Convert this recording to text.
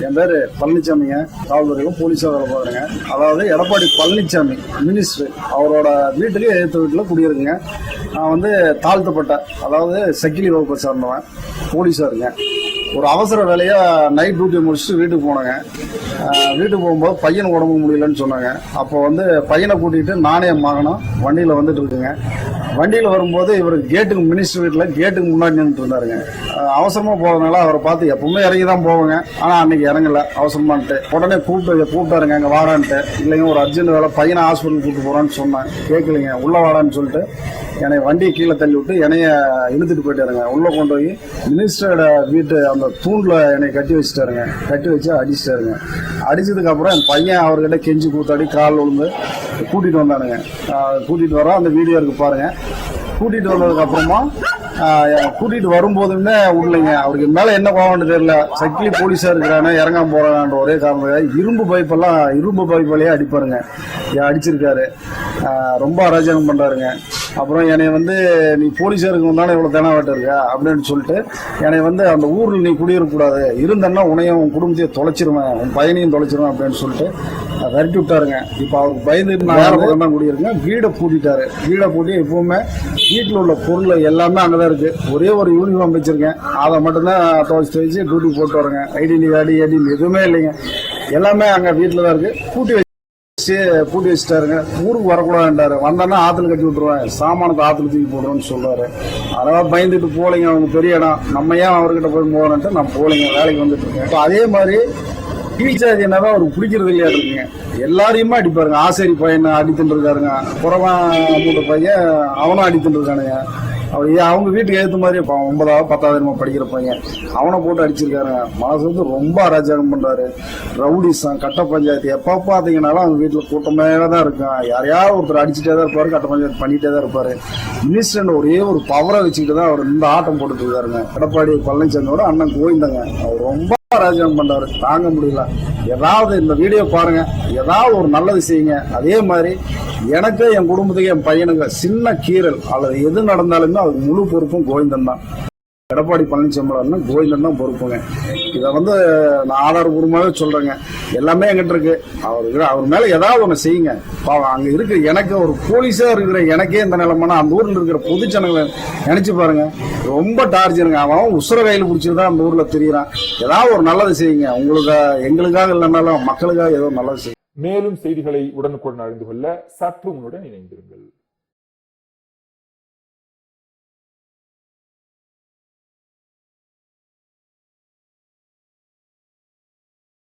என் பேர் பழனிசாமிங்க. காவல்துறையிலும் போலீஸாக வேலை பார்க்குறேங்க. அதாவது எடப்பாடி பழனிசாமி மினிஸ்டர் அவரோட வீட்டுக்கு எதிர்த்த வீட்டில் குடியிருக்குங்க. நான் வந்து தாழ்த்தப்பட்ட, அதாவது சக்கிலி வகுப்பை சார்ந்தவன், போலீஸாக இருக்கேன். ஒரு அவசர வேலையாக நைட் டியூட்டி முடிச்சுட்டு வீட்டுக்கு போனேங்க. வீட்டுக்கு போகும்போது பையன் உடம்பு முடியலன்னு சொன்னாங்க. அப்போ வந்து பையனை கூட்டிகிட்டு நானே மகனும் வண்டியில் வந்துட்டு இருக்குங்க. வண்டியில் வரும்போது இவர் கேட்டுக்கு, மினிஸ்டர் வீட்டில் கேட்டுக்கு முன்னாடி நின்றுட்டு இருந்தாருங்க. அவசரமாக போகிறதுனால அவரை பார்த்து எப்பவுமே இறங்கி தான் போவாங்க, ஆனால் அன்னைக்கு இறங்கல அவசரமான்ட்டு. உடனே கூப்பிட்டாருங்க, அங்கே வாடான்ட்டு. இல்லைங்க ஒரு அர்ஜென்ட் வேலை, பையனை ஹாஸ்பிட்டல் கூப்பிட்டு போகிறான்னு சொன்னேன். கேட்கலைங்க, உள்ளே வாடான்னு சொல்லிட்டு என்னை வண்டியை கீழே தள்ளி விட்டு என்னைய இழுத்துட்டு போயிட்டாருங்க. உள்ளே கொண்டு போய் மினிஸ்டரோட வீட்டு அந்த தூண்டில் என்னை கட்டி வச்சுட்டாருங்க. கட்டி வச்சு அடிச்சிட்டாருங்க. அடிச்சதுக்கு அப்புறம் என் பையன் அவர்கிட்ட கெஞ்சி கூத்தாடி கால் விழுந்து கூட்டிகிட்டு வந்தானுங்க. கூட்டிகிட்டு வரோம், அந்த வீடியோ இருக்கு பாருங்க. கூட்டிகிட்டு வந்ததுக்கு அப்புறமா கூட்டிகிட்டு வரும்போதுமே விடலைங்க. அவருக்கு மேலே என்ன கோவம்னு தெரியல. சக்கிலி போலீஸாக இருக்கிறானே இறங்காம போகிறான்ற ஒரே காரணம் இரும்பு பைப்பெல்லாம் அடிப்பாருங்க. அடிச்சிருக்காரு. ரொம்ப அராஜகம் பண்ணுறாருங்க. அப்புறம் என்னை வந்து நீ போலீஸாக இருக்கணும்னால இவ்வளோ தெனாவட்ட இருக்கா அப்படின்னு சொல்லிட்டு என்னை வந்து அந்த ஊரில் நீ குடியிருக்கக்கூடாது, இருந்தன்னா உன்னையும் உன் குடும்பத்தையும் தொலைச்சிருவேன், உன் பையனையும் தொலைச்சிருவேன் அப்படின்னு சொல்லிட்டு விரட்டி விட்டாருங்க. இப்போ அவருக்கு பயந்துட்டு நான் வேற பக்கம் தான் குடியிருக்கேன். வீடை பூட்டிட்டாரு. வீடை பூட்டி எப்பவுமே வீட்டில் உள்ள பொருள் எல்லாமே அங்கே தான் இருக்குது. ஒரே ஒரு யூனிஃபார்ம் வச்சுருக்கேன், அதை மட்டும்தான் துவைச்சு டியூட்டி போட்டு வரேங்க. ஐடி எதுவுமே இல்லைங்க, எல்லாமே அங்கே வீட்டில் தான் இருக்குது. பூட்டி வச்சுட்டாருங்க. ஊருக்கு வரக்கூடாதுன்றாரு. வந்தானா ஆத்துல கட்டி விட்டுருவேன், சாமானத்தை ஆத்துல தூக்கி போடுறோன்னு சொல்றாரு. அதெல்லாம் பயந்துட்டு போலைங்க. அவங்க பெரிய இடம், நம்ம ஏன் அவர்கிட்ட போய் போகிறோன்ட்டு நான் போலைங்க, வேலைக்கு வந்துட்டு இருக்கேன். இப்போ அதே மாதிரி கீழ்ச்சாதி என்னதான் அவருக்கு பிடிக்கிறது இல்லையா இருக்குங்க. எல்லாரையுமே அடிப்பாருங்க. ஆசேரி பையனை அடித்துட்டு இருக்காருங்க. புறவன் மூட்ட பையன் அவனும் அடித்துட்டு இருக்கானுங்க. அவங்க வீட்டுக்கு ஏற்ற மாதிரி 9வது 10வது படிக்கிற பையன் அவனை போட்டு அடிச்சிருக்காருங்க. மனசு வந்து ரொம்ப அராஜகம் பண்றாரு. ரவுடிசம், கட்ட பஞ்சாயத்து எப்போ பார்த்தீங்கன்னாலும் அவங்க வீட்டில் கூட்டமே தான் இருக்கும். யாரையாவது ஒருத்தர் அடிச்சுட்டே தான் இருப்பாரு, கட்ட பஞ்சாயத்து பண்ணிட்டே தான் இருப்பாரு. மினிஸ்டர் ஒரே ஒரு பவரை வச்சுக்கிட்டு தான் அவர் இந்த ஆட்டம் போட்டுட்டு இருக்காருங்க. எடப்பாடி பழனிசாமியோட அண்ணன் கோவிந்தங்க. அவர் ரொம்ப அராஜகம் பண்றாரு, தாங்க முடியல. ஏதாவது இந்த வீடியோ பாருங்க, ஏதாவது ஒரு நல்லது செய்யுங்க. அதே மாதிரி எனக்கு, என் குடும்பத்துக்கு, என் பையனுக்கு சின்ன கீரல் அல்லது எது நடந்தாலுமே அதுக்கு முழு பொறுப்பும் கோவிந்தன் தான். எடப்பாடி பழனிசாமி கோவிந்தன் தான் பொறுப்புங்க. இதை வந்து நான் ஆதாரபூர்வமாகவே சொல்றேங்க. எல்லாமே எங்கிட்ட இருக்கு. அவர் மேல ஏதாவது ஒன்று செய்யுங்க. அங்க இருக்கிற எனக்கு, ஒரு போலீஸா இருக்கிற எனக்கே இந்த நிலைமைனா அந்த ஊர்ல இருக்கிற பொது ஜனங்களை நினைச்சு பாருங்க. ரொம்ப டார்ச்சருங்க. அவன் உசுர கையில் பிடிச்சிருந்தா அந்த ஊர்ல தெரியறான். ஏதாவது ஒரு நல்லது செய்யுங்க. உங்களுக்கு, எங்களுக்காக இல்லைனாலும் மக்களுக்காக ஏதோ நல்லது செய்யுங்க. மேலும் செய்திகளை உடனுக்குடன் அறிந்து கொள்ள சற்று முன்னுடன் இணைந்திருங்கள்.